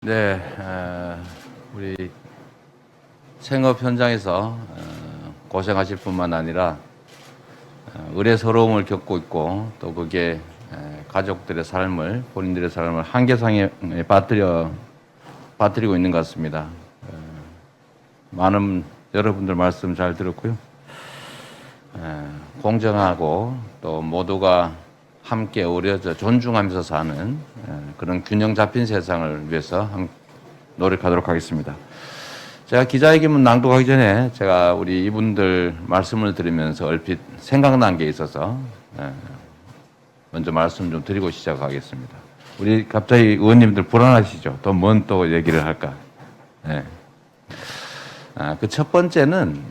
네, 우리 생업 현장에서 고생하실 뿐만 아니라 의례서러움을 겪고 있고 또 그게 가족들의 삶을, 본인들의 삶을 한계상에 빠뜨리고 있는 것 같습니다. 많은 여러분들 말씀 잘 들었고요. 공정하고 또 모두가 함께 어우러져 존중하면서 사는 그런 균형 잡힌 세상을 위해서 노력하도록 하겠습니다. 제가 기자회견문 낭독하기 전에 제가 우리 이분들 말씀을 들으면서 얼핏 생각난 게 있어서 먼저 말씀 좀 드리고 시작하겠습니다. 우리 갑자기 의원님들 불안하시죠? 또 뭔 또 얘기를 할까? 네. 그 첫 번째는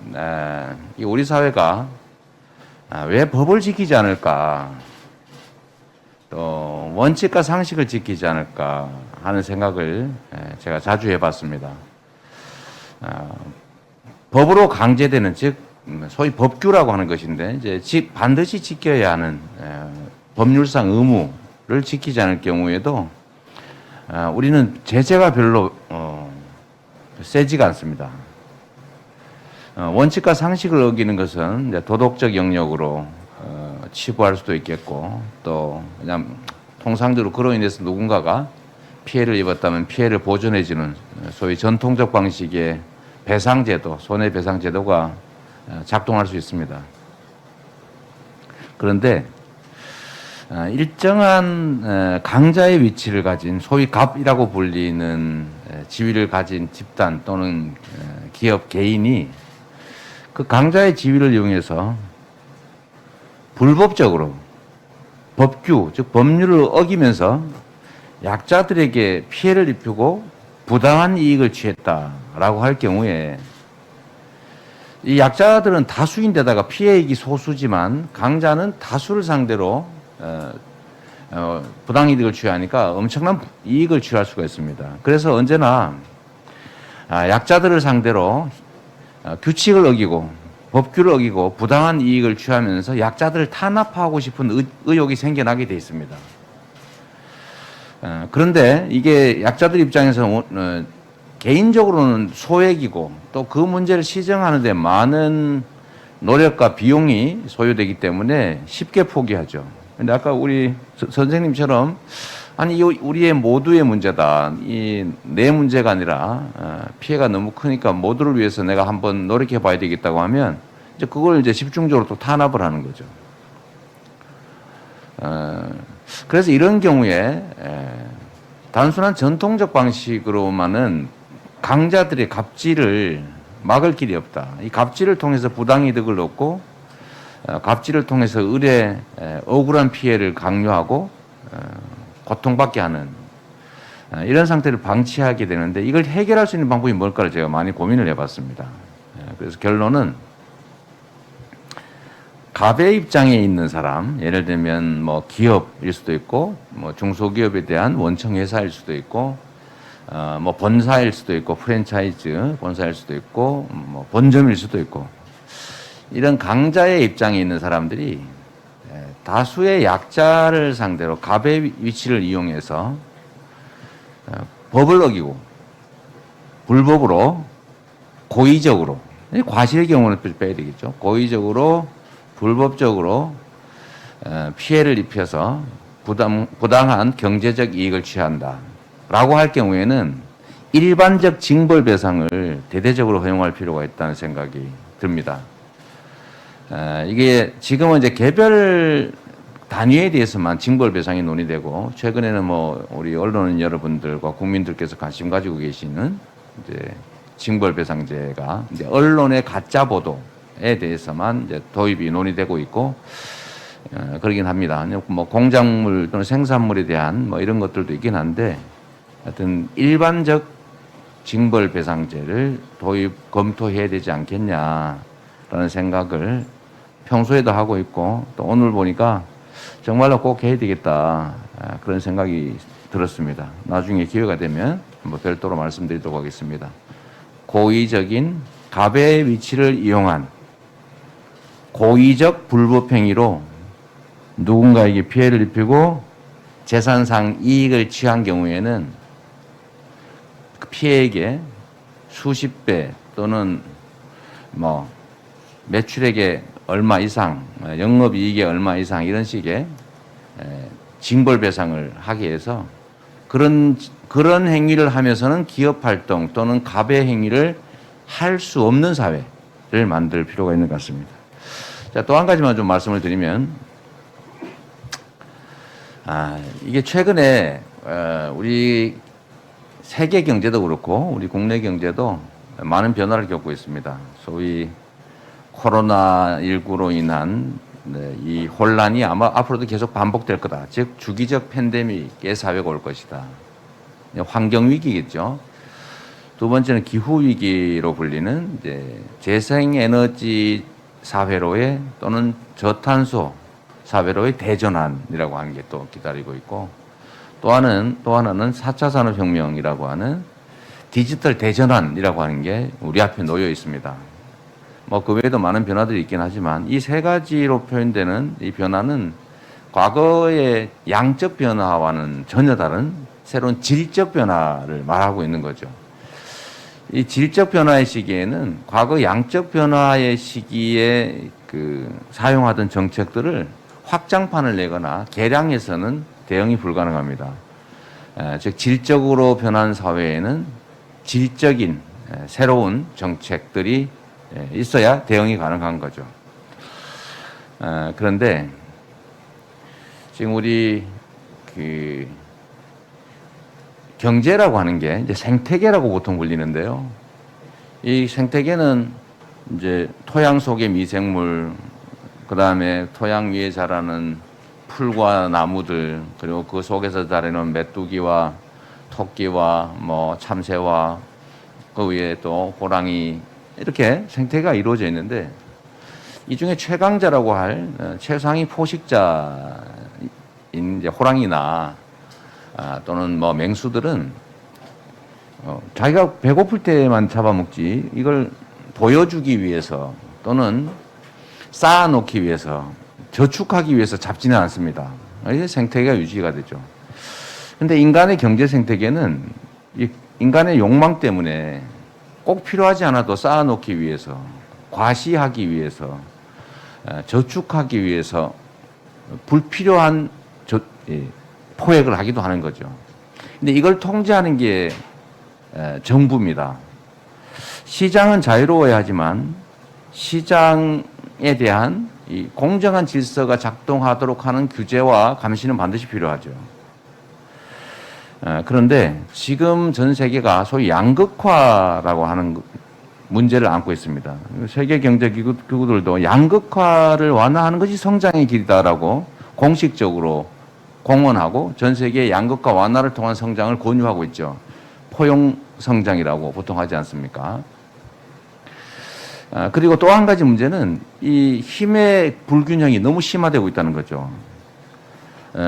우리 사회가 왜 법을 지키지 않을까? 또 원칙과 상식을 지키지 않을까 하는 생각을 제가 자주 해봤습니다. 법으로 강제되는, 즉 소위 법규라고 하는 것인데 이제 반드시 지켜야 하는 법률상 의무를 지키지 않을 경우에도 우리는 제재가 별로 세지가 않습니다. 원칙과 상식을 어기는 것은 이제 도덕적 영역으로 치부할 수도 있겠고, 또 그냥 통상적으로 그로 인해서 누군가가 피해를 입었다면 피해를 보전해주는 소위 전통적 방식의 배상제도, 손해배상제도가 작동할 수 있습니다. 그런데 일정한 강자의 위치를 가진 소위 갑이라고 불리는 지위를 가진 집단 또는 기업, 개인이 그 강자의 지위를 이용해서 불법적으로 법규, 즉 법률을 어기면서 약자들에게 피해를 입히고 부당한 이익을 취했다라고 할 경우에 이 약자들은 다수인데다가 피해액이 소수지만 강자는 다수를 상대로 부당이득을 취하니까 엄청난 이익을 취할 수가 있습니다. 그래서 언제나 약자들을 상대로 규칙을 어기고 법규를 어기고 부당한 이익을 취하면서 약자들을 탄압하고 싶은 의욕이 생겨나게 돼 있습니다. 그런데 이게 약자들 입장에서 개인적으로는 소액이고 또 그 문제를 시정하는 데 많은 노력과 비용이 소요되기 때문에 쉽게 포기하죠. 근데 아까 우리 선생님처럼 아니 우리의 모두의 문제다, 이 내 문제가 아니라 피해가 너무 크니까 모두를 위해서 내가 한번 노력해 봐야 되겠다고 하면 이제 그걸 이제 집중적으로 또 탄압을 하는 거죠. 그래서 이런 경우에 단순한 전통적 방식으로만은 강자들의 갑질을 막을 길이 없다. 이 갑질을 통해서 부당이득을 얻고 갑질을 통해서 억울한 피해를 강요하고 고통받게 하는 이런 상태를 방치하게 되는데, 이걸 해결할 수 있는 방법이 뭘까를 제가 많이 고민을 해봤습니다. 그래서 결론은 갑의 입장에 있는 사람, 예를 들면 뭐 기업일 수도 있고 뭐 중소기업에 대한 원청 회사일 수도 있고 뭐 본사일 수도 있고 프랜차이즈 본사일 수도 있고 뭐 본점일 수도 있고, 이런 강자의 입장에 있는 사람들이 다수의 약자를 상대로 갑의 위치를 이용해서 법을 어기고 불법으로 고의적으로, 과실의 경우는 빼야 되겠죠. 고의적으로 불법적으로 피해를 입혀서 부당한 경제적 이익을 취한다라고 할 경우에는 일반적 징벌배상을 대대적으로 허용할 필요가 있다는 생각이 듭니다. 이게 지금은 이제 개별 단위에 대해서만 징벌배상이 논의되고, 최근에는 뭐 우리 언론 여러분들과 국민들께서 관심 가지고 계시는 이제 징벌배상제가 이제 언론의 가짜 보도에 대해서만 이제 도입이 논의되고 있고 그러긴 합니다. 뭐 공작물 또는 생산물에 대한 뭐 이런 것들도 있긴 한데, 하여튼 일반적 징벌배상제를 검토해야 되지 않겠냐라는 생각을 평소에도 하고 있고, 또 오늘 보니까 정말로 꼭 해야 되겠다 그런 생각이 들었습니다. 나중에 기회가 되면 한번 별도로 말씀드리도록 하겠습니다. 고의적인 갑의 위치를 이용한 고의적 불법행위로 누군가에게 피해를 입히고 재산상 이익을 취한 경우에는 그 피해액의 수십 배 또는 뭐 매출액의 얼마 이상, 영업이익의 얼마 이상 이런 식의 징벌배상을 하기 위해서 그런 행위를 하면서는 기업 활동 또는 갑의 행위를 할 수 없는 사회를 만들 필요가 있는 것 같습니다. 자, 또 한 가지만 좀 말씀을 드리면, 이게 최근에 우리 세계 경제도 그렇고 우리 국내 경제도 많은 변화를 겪고 있습니다. 소위 코로나19로 인한 이 혼란이 아마 앞으로도 계속 반복될 거다. 즉 주기적 팬데믹의 사회가 올 것이다. 환경 위기겠죠. 두 번째는 기후 위기로 불리는 이제 재생에너지 사회로의 또는 저탄소 사회로의 대전환이라고 하는 게 또 기다리고 있고, 또 하나는 4차 산업혁명이라고 하는 디지털 대전환이라고 하는 게 우리 앞에 놓여 있습니다. 뭐 그 외에도 많은 변화들이 있긴 하지만 이 세 가지로 표현되는 이 변화는 과거의 양적 변화와는 전혀 다른 새로운 질적 변화를 말하고 있는 거죠. 이 질적 변화의 시기에는 과거 양적 변화의 시기에 사용하던 정책들을 확장판을 내거나 개량해서는 대응이 불가능합니다. 즉 질적으로 변한 사회에는 질적인 새로운 정책들이 있어야 대응이 가능한 거죠. 그런데 지금 우리 경제라고 하는 게 이제 생태계라고 보통 불리는데요. 이 생태계는 이제 토양 속의 미생물, 그 다음에 토양 위에 자라는 풀과 나무들, 그리고 그 속에서 자라는 메뚜기와 토끼와 뭐 참새와 그 위에 또 호랑이, 이렇게 생태계가 이루어져 있는데, 이 중에 최강자라고 할 최상위 포식자인 이제 호랑이나 또는 뭐 맹수들은 자기가 배고플 때만 잡아먹지 이걸 보여주기 위해서 또는 쌓아놓기 위해서 저축하기 위해서 잡지는 않습니다. 이게 생태계가 유지가 되죠. 근데 인간의 경제 생태계는 이 인간의 욕망 때문에 꼭 필요하지 않아도 쌓아놓기 위해서, 과시하기 위해서, 저축하기 위해서 불필요한 포획을 하기도 하는 거죠. 근데 이걸 통제하는 게 정부입니다. 시장은 자유로워야 하지만 시장에 대한 이 공정한 질서가 작동하도록 하는 규제와 감시는 반드시 필요하죠. 그런데 지금 전 세계가 소위 양극화라고 하는 문제를 안고 있습니다. 세계 경제 기구들도 양극화를 완화하는 것이 성장의 길이다라고 공식적으로 공언하고 전 세계 양극화 완화를 통한 성장을 권유하고 있죠. 포용 성장이라고 보통 하지 않습니까? 그리고 또 한 가지 문제는 이 힘의 불균형이 너무 심화되고 있다는 거죠.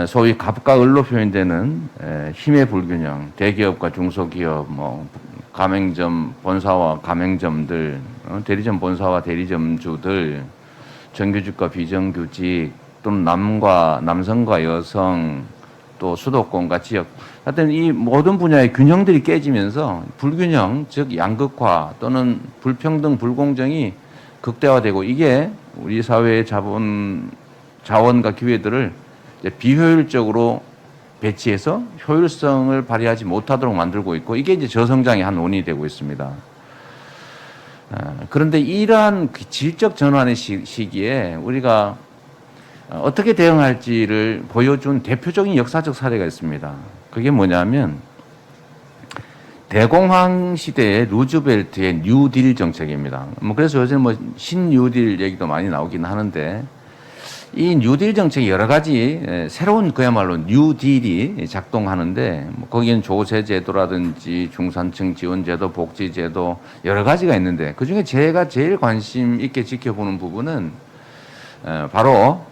소위 갑과 을로 표현되는 힘의 불균형, 대기업과 중소기업, 뭐 가맹점 본사와 가맹점들, 대리점 본사와 대리점주들, 정규직과 비정규직, 또는 남성과 여성, 또 수도권과 지역, 하여튼 이 모든 분야의 균형들이 깨지면서 불균형, 즉 양극화 또는 불평등, 불공정이 극대화되고, 이게 우리 사회의 자원과 기회들을 비효율적으로 배치해서 효율성을 발휘하지 못하도록 만들고 있고, 이게 이제 저성장의 한 원인이 되고 있습니다. 그런데 이러한 질적 전환의 시기에 우리가 어떻게 대응할지를 보여준 대표적인 역사적 사례가 있습니다. 그게 뭐냐면 대공황 시대의 루즈벨트의 뉴딜 정책입니다. 그래서 요새 뭐 신뉴딜 얘기도 많이 나오긴 하는데, 이 뉴딜 정책이 여러 가지 새로운 그야말로 뉴딜이 작동하는데, 거기는 조세 제도라든지 중산층 지원 제도, 복지 제도 여러 가지가 있는데, 그 중에 제가 제일 관심 있게 지켜보는 부분은 바로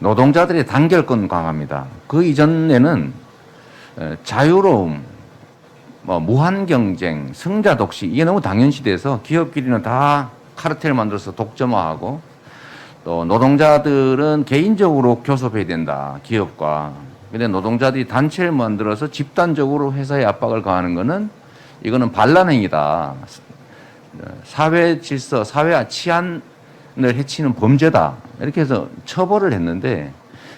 노동자들의 단결권 강화입니다. 그 이전에는 자유로움, 무한 경쟁, 승자 독식, 이게 너무 당연시돼서 기업끼리는 다 카르텔 만들어서 독점화하고, 또 노동자들은 개인적으로 교섭해야 된다, 기업과. 근데 노동자들이 단체를 만들어서 집단적으로 회사에 압박을 가하는 것은 이거는 반란행위다. 사회 질서, 사회 치안을 해치는 범죄다. 이렇게 해서 처벌을 했는데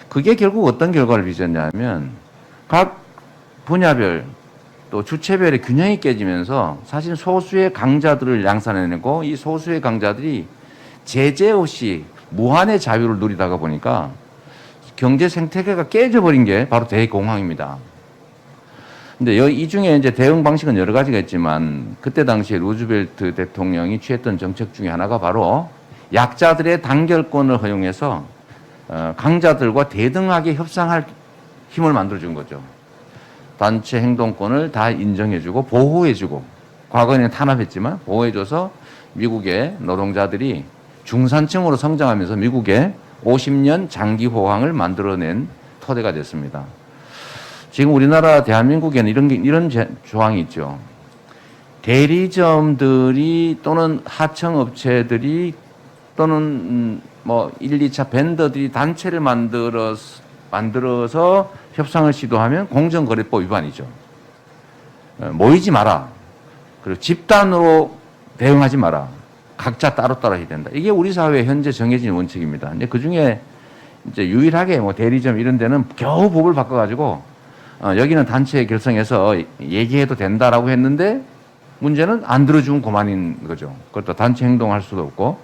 그게 결국 어떤 결과를 빚었냐면 각 분야별 또 주체별의 균형이 깨지면서 사실 소수의 강자들을 양산해내고 이 소수의 강자들이 제재 없이 무한의 자유를 누리다가 보니까 경제 생태계가 깨져버린 게 바로 대공황입니다. 근데 이 중에 이제 대응 방식은 여러 가지가 있지만 그때 당시에 루즈벨트 대통령이 취했던 정책 중에 하나가 바로 약자들의 단결권을 허용해서 강자들과 대등하게 협상할 힘을 만들어준 거죠. 단체 행동권을 다 인정해주고 보호해주고 과거에는 탄압했지만 보호해줘서 미국의 노동자들이 중산층으로 성장하면서 미국의 50년 장기 호황을 만들어낸 토대가 됐습니다. 지금 우리나라 대한민국에는 이런 조항이 있죠. 대리점들이 또는 하청업체들이 또는 뭐 1, 2차 벤더들이 단체를 만들어서 협상을 시도하면 공정거래법 위반이죠. 모이지 마라. 그리고 집단으로 대응하지 마라. 각자 따로따로 해야 된다. 이게 우리 사회에 현재 정해진 원칙입니다. 근데 그 중에 이제 유일하게 뭐 대리점 이런 데는 겨우 법을 바꿔가지고 여기는 단체 결성해서 얘기해도 된다라고 했는데 문제는 안 들어주면 그만인 거죠. 그것도 단체 행동할 수도 없고.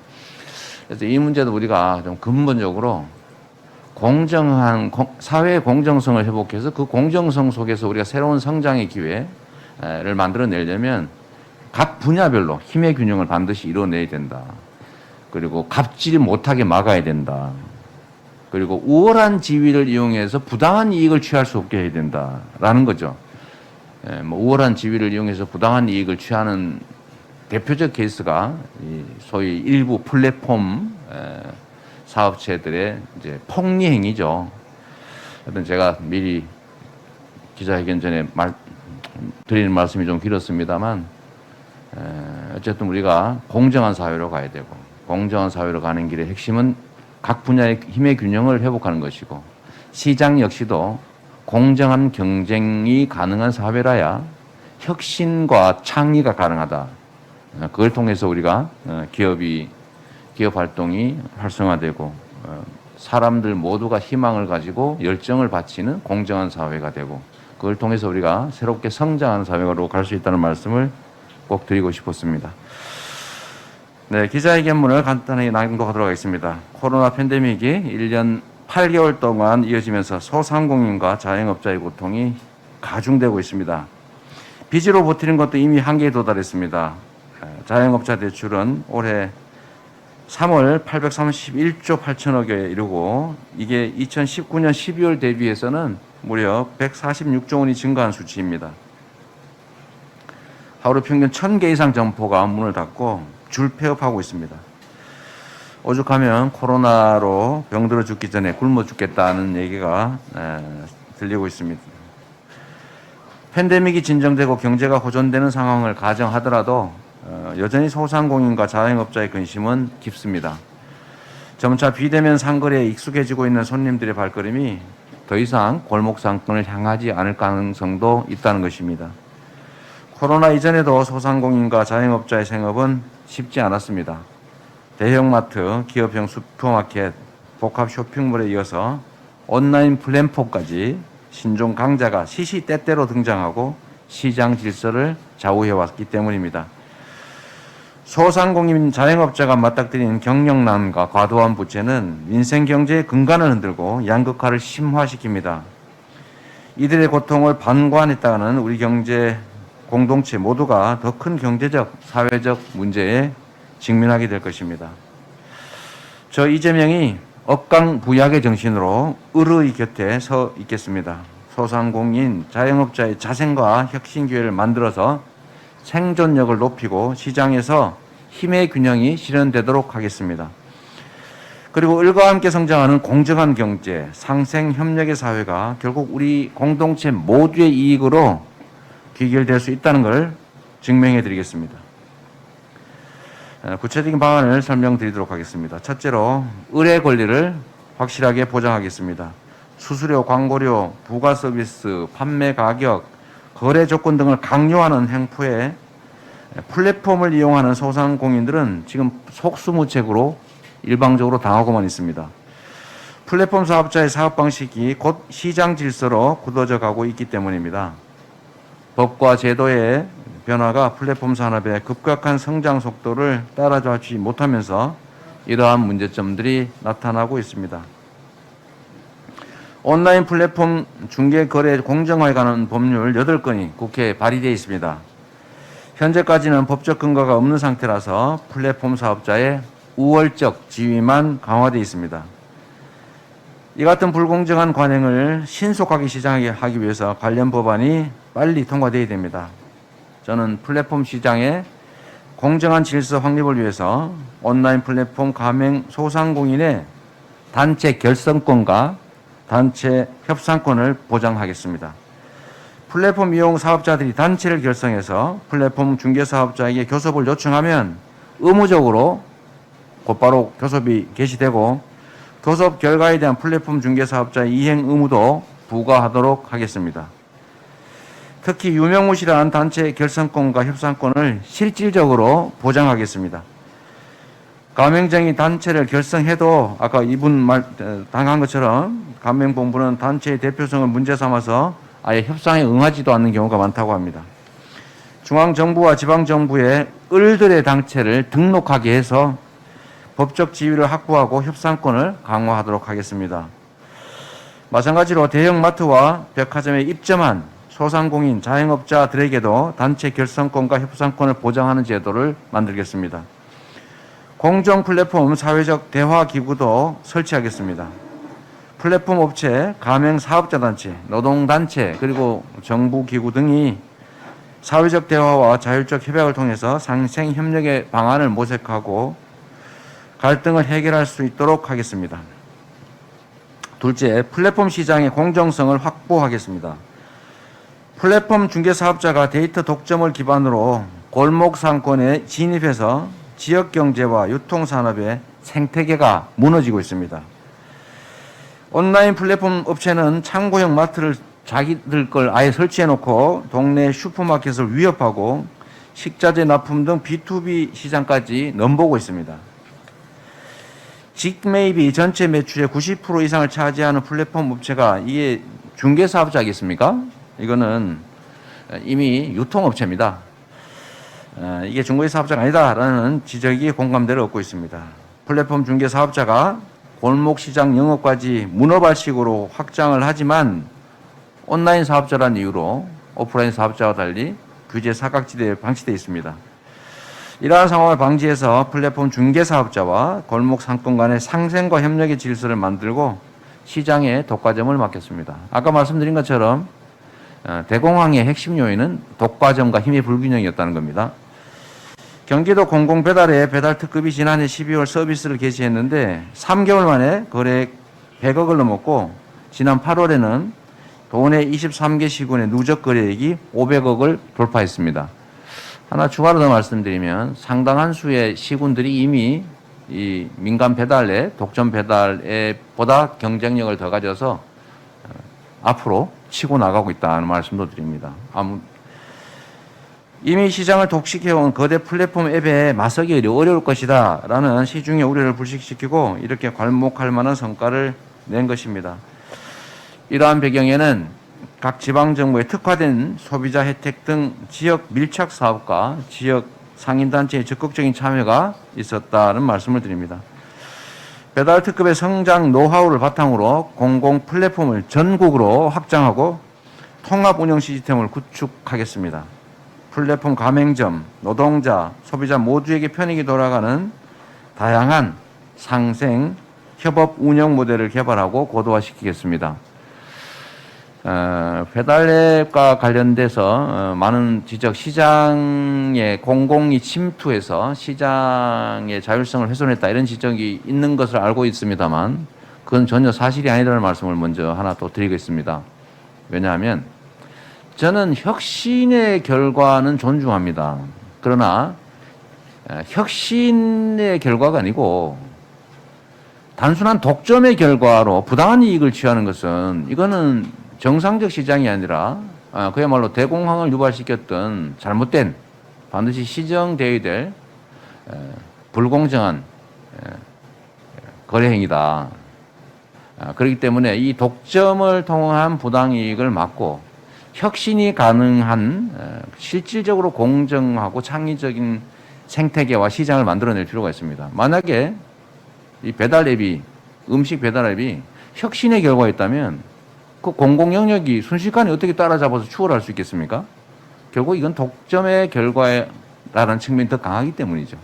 그래서 이 문제도 우리가 좀 근본적으로 공정한 사회의 공정성을 회복해서 그 공정성 속에서 우리가 새로운 성장의 기회를 만들어내려면 각 분야별로 힘의 균형을 반드시 이뤄내야 된다. 그리고 갑질 못하게 막아야 된다. 그리고 우월한 지위를 이용해서 부당한 이익을 취할 수 없게 해야 된다라는 거죠. 뭐 우월한 지위를 이용해서 부당한 이익을 취하는 대표적 케이스가 이 소위 일부 플랫폼 사업체들의 이제 폭리 행위죠. 하여튼 제가 미리 기자회견 전에 드리는 말씀이 좀 길었습니다만 어쨌든 우리가 공정한 사회로 가야 되고 공정한 사회로 가는 길의 핵심은 각 분야의 힘의 균형을 회복하는 것이고 시장 역시도 공정한 경쟁이 가능한 사회라야 혁신과 창의가 가능하다. 그걸 통해서 우리가 기업 활동이 활성화되고 사람들 모두가 희망을 가지고 열정을 바치는 공정한 사회가 되고 그걸 통해서 우리가 새롭게 성장하는 사회로 갈 수 있다는 말씀을 꼭 드리고 싶었습니다. 네, 기자회견문을 간단히 낭독하도록 하겠습니다. 코로나 팬데믹이 1년 8개월 동안 이어지면서 소상공인과 자영업자의 고통이 가중되고 있습니다. 빚으로 버티는 것도 이미 한계에 도달했습니다. 자영업자 대출은 올해 3월 831조 8천억에 이르고 이게 2019년 12월 대비해서는 무려 146조 원이 증가한 수치입니다. 하루 평균 1,000개 이상 점포가 문을 닫고 줄 폐업하고 있습니다. 오죽하면 코로나로 병들어 죽기 전에 굶어 죽겠다는 얘기가 들리고 있습니다. 팬데믹이 진정되고 경제가 호전되는 상황을 가정하더라도 여전히 소상공인과 자영업자의 근심은 깊습니다. 점차 비대면 상거래에 익숙해지고 있는 손님들의 발걸음이 더 이상 골목 상권을 향하지 않을 가능성도 있다는 것입니다. 코로나 이전에도 소상공인과 자영업자의 생업은 쉽지 않았습니다. 대형마트, 기업형 슈퍼마켓, 복합 쇼핑몰에 이어서 온라인 플랫폼까지 신종 강자가 시시때때로 등장하고 시장 질서를 좌우해왔기 때문입니다. 소상공인 자영업자가 맞닥뜨리는 경영난과 과도한 부채는 민생 경제의 근간을 흔들고 양극화를 심화시킵니다. 이들의 고통을 방관했다가는 우리 경제 공동체 모두가 더 큰 경제적, 사회적 문제에 직면하게 될 것입니다. 저 이재명이 억강부약의 정신으로 을의 곁에 서 있겠습니다. 소상공인, 자영업자의 자생과 혁신 기회를 만들어서 생존력을 높이고 시장에서 힘의 균형이 실현되도록 하겠습니다. 그리고 을과 함께 성장하는 공정한 경제, 상생 협력의 사회가 결국 우리 공동체 모두의 이익으로 귀결될 수 있다는 걸 증명해 드리겠습니다. 구체적인 방안을 설명드리도록 하겠습니다. 첫째로 을의 권리를 확실하게 보장하겠습니다. 수수료, 광고료, 부가 서비스, 판매 가격, 거래 조건 등을 강요하는 행포에 플랫폼을 이용하는 소상공인들은 지금 속수무책으로 일방적으로 당하고만 있습니다. 플랫폼 사업자의 사업 방식이 곧 시장 질서로 굳어져 가고 있기 때문입니다. 법과 제도의 변화가 플랫폼 산업의 급격한 성장 속도를 따라잡지 못하면서 이러한 문제점들이 나타나고 있습니다. 온라인 플랫폼 중개 거래 공정화에 관한 법률 8건이 국회에 발의되어 있습니다. 현재까지는 법적 근거가 없는 상태라서 플랫폼 사업자의 우월적 지위만 강화되어 있습니다. 이 같은 불공정한 관행을 신속하게 시정하게 하기 위해서 관련 법안이 빨리 통과되어야 됩니다. 저는 플랫폼 시장의 공정한 질서 확립을 위해서 온라인 플랫폼 가맹 소상공인의 단체 결성권과 단체 협상권을 보장하겠습니다. 플랫폼 이용 사업자들이 단체를 결성해서 플랫폼 중개 사업자에게 교섭을 요청하면 의무적으로 곧바로 교섭이 개시되고 교섭 결과에 대한 플랫폼 중개 사업자의 이행 의무도 부과하도록 하겠습니다. 특히 유명무실한 단체 결성권과 협상권을 실질적으로 보장하겠습니다. 가맹점이 단체를 결성해도 아까 이분 당한 것처럼 가맹본부는 단체의 대표성을 문제 삼아서 아예 협상에 응하지도 않는 경우가 많다고 합니다. 중앙정부와 지방정부의 을들의 단체를 등록하게 해서 법적 지위를 확보하고 협상권을 강화하도록 하겠습니다. 마찬가지로 대형마트와 백화점에 입점한 소상공인, 자영업자들에게도 단체 결성권과 협상권을 보장하는 제도를 만들겠습니다. 공정 플랫폼 사회적 대화 기구도 설치하겠습니다. 플랫폼 업체, 가맹 사업자 단체, 노동 단체, 그리고 정부 기구 등이 사회적 대화와 자율적 협약을 통해서 상생 협력의 방안을 모색하고 갈등을 해결할 수 있도록 하겠습니다. 둘째, 플랫폼 시장의 공정성을 확보하겠습니다. 플랫폼 중개 사업자가 데이터 독점을 기반으로 골목 상권에 진입해서 지역 경제와 유통 산업의 생태계가 무너지고 있습니다. 온라인 플랫폼 업체는 창고형 마트를 자기들 걸 아예 설치해 놓고 동네 슈퍼마켓을 위협하고 식자재 납품 등 B2B 시장까지 넘보고 있습니다. 직매입이 전체 매출의 90% 이상을 차지하는 플랫폼 업체가 이게 중개 사업자겠습니까? 이거는 이미 유통업체입니다. 이게 중개 사업자가 아니다라는 지적이 공감대를 얻고 있습니다. 플랫폼 중개 사업자가 골목시장 영업까지 문어발식으로 확장을 하지만 온라인 사업자라는 이유로 오프라인 사업자와 달리 규제 사각지대에 방치되어 있습니다. 이러한 상황을 방지해서 플랫폼 중개 사업자와 골목 상권 간의 상생과 협력의 질서를 만들고 시장의 독과점을 막겠습니다. 아까 말씀드린 것처럼 대공황의 핵심 요인은 독과점과 힘의 불균형이었다는 겁니다. 경기도 공공배달의 배달특급이 지난해 12월 서비스를 개시했는데 3개월 만에 거래액 100억을 넘었고 지난 8월에는 도내 23개 시군의 누적 거래액이 500억을 돌파했습니다. 하나 추가로 더 말씀드리면 상당한 수의 시군들이 이미 이 민간 배달의 독점 배달에 보다 경쟁력을 더 가져서 앞으로 치고 나가고 있다는 말씀도 드립니다. 이미 시장을 독식해온 거대 플랫폼 앱에 맞서기 어려울 것이다 라는 시중의 우려를 불식시키고 이렇게 괄목할 만한 성과를 낸 것입니다. 이러한 배경에는 각 지방정부의 특화된 소비자 혜택 등 지역 밀착 사업과 지역 상인단체의 적극적인 참여가 있었다는 말씀을 드립니다. 배달 특급의 성장 노하우를 바탕으로 공공 플랫폼을 전국으로 확장하고 통합 운영 시스템을 구축하겠습니다. 플랫폼 가맹점, 노동자, 소비자 모두에게 편익이 돌아가는 다양한 상생, 협업 운영 모델을 개발하고 고도화시키겠습니다. 배달앱과 관련돼서 많은 지적, 시장의 공공이 침투해서 시장의 자율성을 훼손했다 이런 지적이 있는 것을 알고 있습니다만 그건 전혀 사실이 아니라는 말씀을 먼저 하나 또 드리겠습니다. 왜냐하면 저는 혁신의 결과는 존중합니다. 그러나 혁신의 결과가 아니고 단순한 독점의 결과로 부당한 이익을 취하는 것은 이거는 정상적 시장이 아니라 그야말로 대공황을 유발시켰던 잘못된 반드시 시정되어야 될 불공정한 거래 행위다. 그렇기 때문에 이 독점을 통한 부당이익을 막고 혁신이 가능한 실질적으로 공정하고 창의적인 생태계와 시장을 만들어낼 필요가 있습니다. 만약에 이 배달 앱이 음식 배달 앱이 혁신의 결과였다면 그 공공 영역이 순식간에 어떻게 따라잡아서 추월할 수 있겠습니까? 결국 이건 독점의 결과라는 측면이 더 강하기 때문이죠.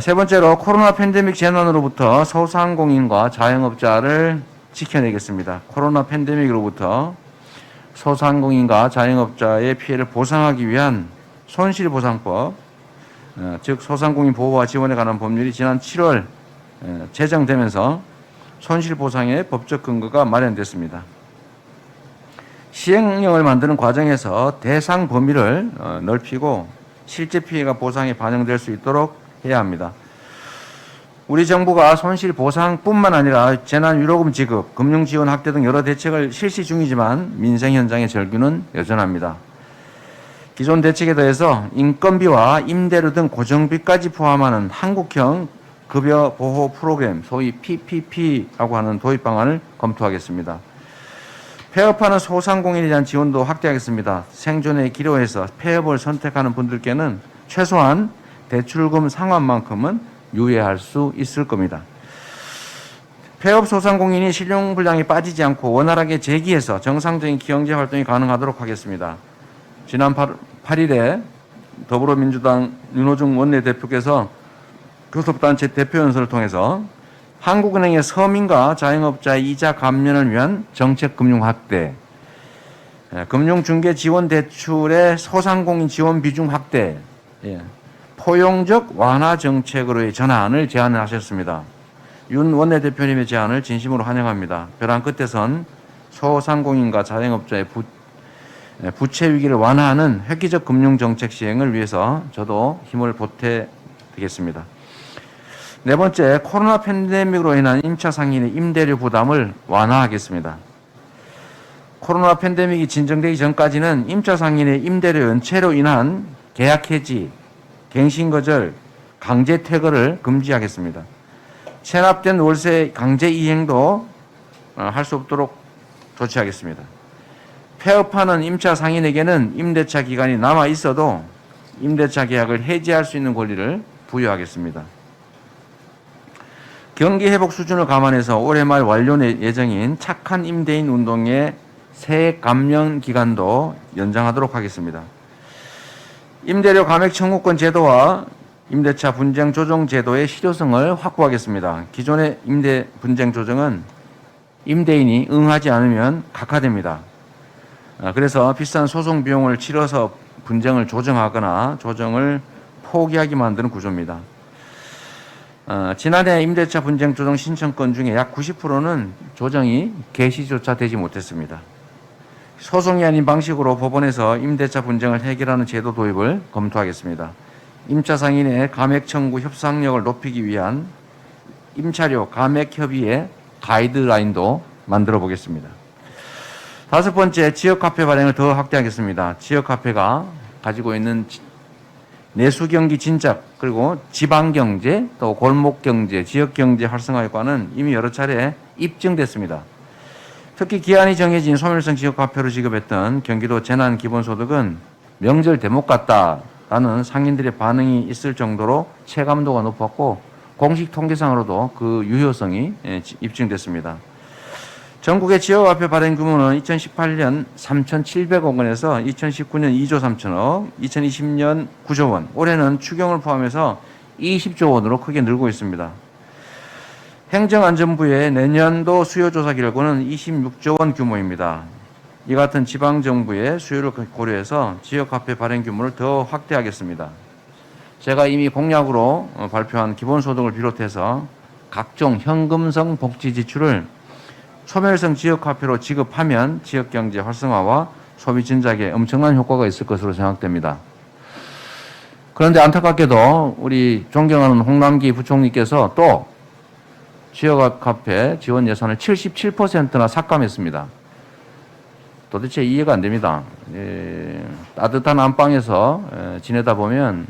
세 번째로 코로나 팬데믹 재난으로부터 소상공인과 자영업자를 지켜내겠습니다. 코로나 팬데믹으로부터 소상공인과 자영업자의 피해를 보상하기 위한 손실보상법, 즉 소상공인 보호와 지원에 관한 법률이 지난 7월 제정되면서 손실보상의 법적 근거가 마련됐습니다. 시행령을 만드는 과정에서 대상 범위를 넓히고 실제 피해가 보상에 반영될 수 있도록 해야 합니다. 우리 정부가 손실보상뿐만 아니라 재난위로금 지급, 금융지원 확대 등 여러 대책을 실시 중이지만 민생 현장의 절규는 여전합니다. 기존 대책에 더해서 인건비와 임대료 등 고정비까지 포함하는 한국형 급여 보호 프로그램, 소위 PPP라고 하는 도입 방안을 검토하겠습니다. 폐업하는 소상공인에 대한 지원도 확대하겠습니다. 생존에 기로해서 폐업을 선택하는 분들께는 최소한 대출금 상환만큼은 유예할 수 있을 겁니다. 폐업 소상공인이 실용불량이 빠지지 않고 원활하게 재기해서 정상적인 경제 활동이 가능하도록 하겠습니다. 지난 8일에 더불어민주당 윤호중 원내대표께서 교섭단체 대표연설을 통해서 한국은행의 서민과 자영업자의 이자 감면을 위한 정책금융 확대, 금융중개지원대출의 소상공인 지원 비중 확대, 포용적 완화 정책으로의 전환을 제안하셨습니다. 윤 원내대표님의 제안을 진심으로 환영합니다. 벼랑 끝에선 소상공인과 자영업자의 부채 위기를 완화하는 획기적 금융정책 시행을 위해서 저도 힘을 보태드리겠습니다. 네 번째, 코로나 팬데믹으로 인한 임차 상인의 임대료 부담을 완화하겠습니다. 코로나 팬데믹이 진정되기 전까지는 임차 상인의 임대료 연체로 인한 계약 해지, 갱신 거절, 강제 퇴거를 금지하겠습니다. 체납된 월세 강제 이행도 할 수 없도록 조치하겠습니다. 폐업하는 임차 상인에게는 임대차 기간이 남아 있어도 임대차 계약을 해지할 수 있는 권리를 부여하겠습니다. 경기 회복 수준을 감안해서 올해 말 완료 예정인 착한 임대인 운동의 세액 감면 기간도 연장하도록 하겠습니다. 임대료 감액 청구권 제도와 임대차 분쟁 조정 제도의 실효성을 확보하겠습니다. 기존의 임대 분쟁 조정은 임대인이 응하지 않으면 각하됩니다. 그래서 비싼 소송 비용을 치러서 분쟁을 조정하거나 조정을 포기하게 만드는 구조입니다. 지난해 임대차 분쟁 조정 신청건 중에 약 90%는 조정이 개시조차 되지 못했습니다. 소송이 아닌 방식으로 법원에서 임대차 분쟁을 해결하는 제도 도입을 검토하겠습니다. 임차 상인의 감액 청구 협상력을 높이기 위한 임차료 감액 협의의 가이드라인도 만들어 보겠습니다. 다섯 번째, 지역 카페 발행을 더 확대하겠습니다. 지역 카페가 가지고 있는 내수 경기 진작, 그리고 지방 경제, 또 골목 경제, 지역 경제 활성화 효과는 이미 여러 차례 입증됐습니다. 특히 기한이 정해진 소멸성 지역 카페로 지급했던 경기도 재난 기본소득은 명절 대목 같다라는 상인들의 반응이 있을 정도로 체감도가 높았고 공식 통계상으로도 그 유효성이 입증됐습니다. 전국의 지역화폐 발행 규모는 2018년 3,700억 원에서 2019년 2조 3천억, 2020년 9조 원, 올해는 추경을 포함해서 20조 원으로 크게 늘고 있습니다. 행정안전부의 내년도 수요조사 결과는 26조 원 규모입니다. 이 같은 지방정부의 수요를 고려해서 지역화폐 발행 규모를 더 확대하겠습니다. 제가 이미 공약으로 발표한 기본소득을 비롯해서 각종 현금성 복지 지출을 소멸성 지역화폐로 지급하면 지역경제 활성화와 소비 진작에 엄청난 효과가 있을 것으로 생각됩니다. 그런데 안타깝게도 우리 존경하는 홍남기 부총리께서 또 지역화폐 지원 예산을 77%나 삭감했습니다. 도대체 이해가 안 됩니다. 따뜻한 안방에서 지내다 보면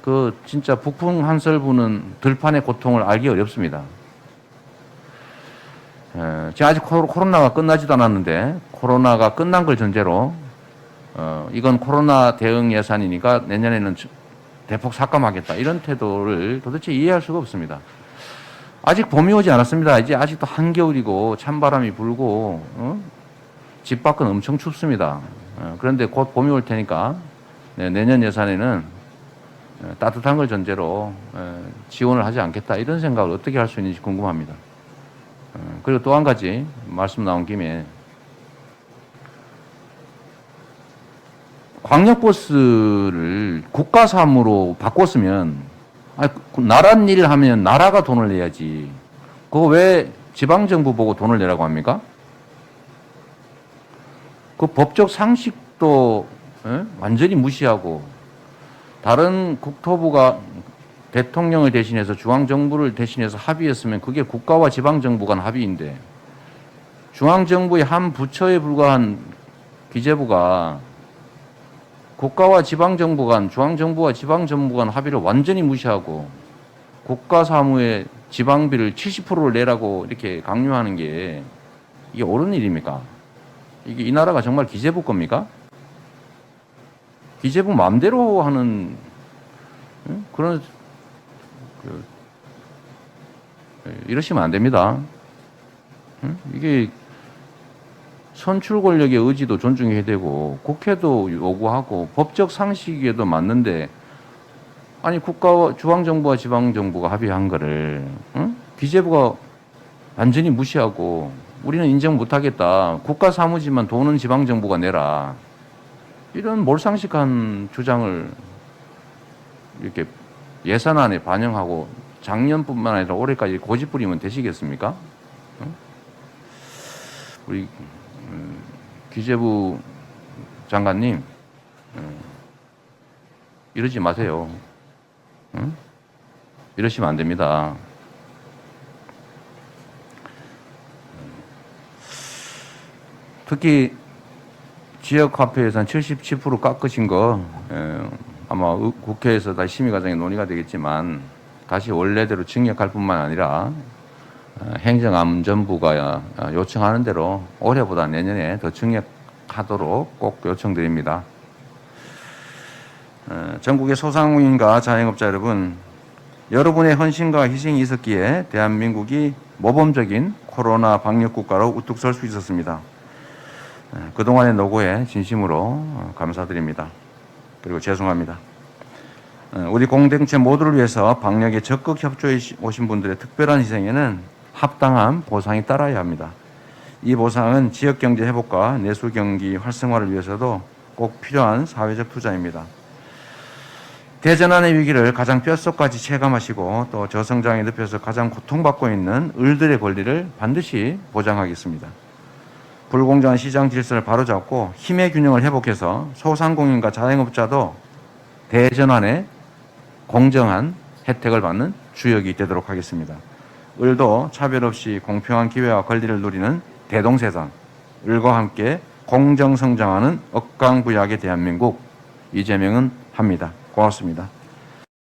그 진짜 북풍 한설 부는 들판의 고통을 알기 어렵습니다. 지금 아직 코로나가 끝나지도 않았는데 코로나가 끝난 걸 전제로 이건 코로나 대응 예산이니까 내년에는 대폭 삭감하겠다 이런 태도를 도대체 이해할 수가 없습니다. 아직 봄이 오지 않았습니다. 이제 아직도 한겨울이고 찬바람이 불고 집 밖은 엄청 춥습니다. 그런데 곧 봄이 올 테니까 내년 예산에는 따뜻한 걸 전제로 지원을 하지 않겠다 이런 생각을 어떻게 할 수 있는지 궁금합니다. 그리고 또 한 가지 말씀 나온 김에 광역버스를 국가사무로 바꿨으면 나란 일 하면 나라가 돈을 내야지. 그거 왜 지방정부 보고 돈을 내라고 합니까? 그 법적 상식도 완전히 무시하고 다른 국토부가 대통령을 대신해서 중앙정부를 대신해서 합의했으면 그게 국가와 지방정부 간 합의인데 중앙정부의 한 부처에 불과한 기재부가 국가와 지방정부 간, 중앙정부와 지방정부 간 합의를 완전히 무시하고 국가사무의 지방비를 70%를 내라고 이렇게 강요하는 게 이게 옳은 일입니까? 이게 이 나라가 정말 기재부 겁니까? 기재부 마음대로 하는 그런 이러시면 안 됩니다. 이게 선출 권력의 의지도 존중해야 되고 국회도 요구하고 법적 상식에도 맞는데 아니 국가와 중앙정부와 지방정부가 합의한 거를 기재부가 완전히 무시하고 우리는 인정 못하겠다. 국가 사무지만 돈은 지방정부가 내라. 이런 몰상식한 주장을 이렇게 예산안에 반영하고 작년뿐만 아니라 올해까지 고집부리면 되시겠습니까? 우리 기재부 장관님 이러지 마세요. 이러시면 안 됩니다. 특히 지역화폐 예산 77% 깎으신 거 아마 국회에서 다시 심의과정에 논의가 되겠지만 다시 원래대로 증액할 뿐만 아니라 행정안전부가 요청하는 대로 올해보다 내년에 더 증액하도록 꼭 요청드립니다. 전국의 소상공인과 자영업자 여러분, 여러분의 헌신과 희생이 있었기에 대한민국이 모범적인 코로나 방역 국가로 우뚝 설 수 있었습니다. 그동안의 노고에 진심으로 감사드립니다. 그리고 죄송합니다. 우리 공동체 모두를 위해서 방역에 적극 협조해 오신 분들의 특별한 희생에는 합당한 보상이 따라야 합니다. 이 보상은 지역경제 회복과 내수경기 활성화를 위해서도 꼭 필요한 사회적 투자입니다. 대전환의 위기를 가장 뼛속까지 체감하시고 또 저성장의 늪에서 가장 고통받고 있는 을들의 권리를 반드시 보장하겠습니다. 불공정한 시장 질서를 바로잡고 힘의 균형을 회복해서 소상공인과 자영업자도 대전환의 공정한 혜택을 받는 주역이 되도록 하겠습니다. 을도 차별 없이 공평한 기회와 권리를 누리는 대동세상, 을과 함께 공정성장하는 억강부약의 대한민국, 이재명은 합니다. 고맙습니다.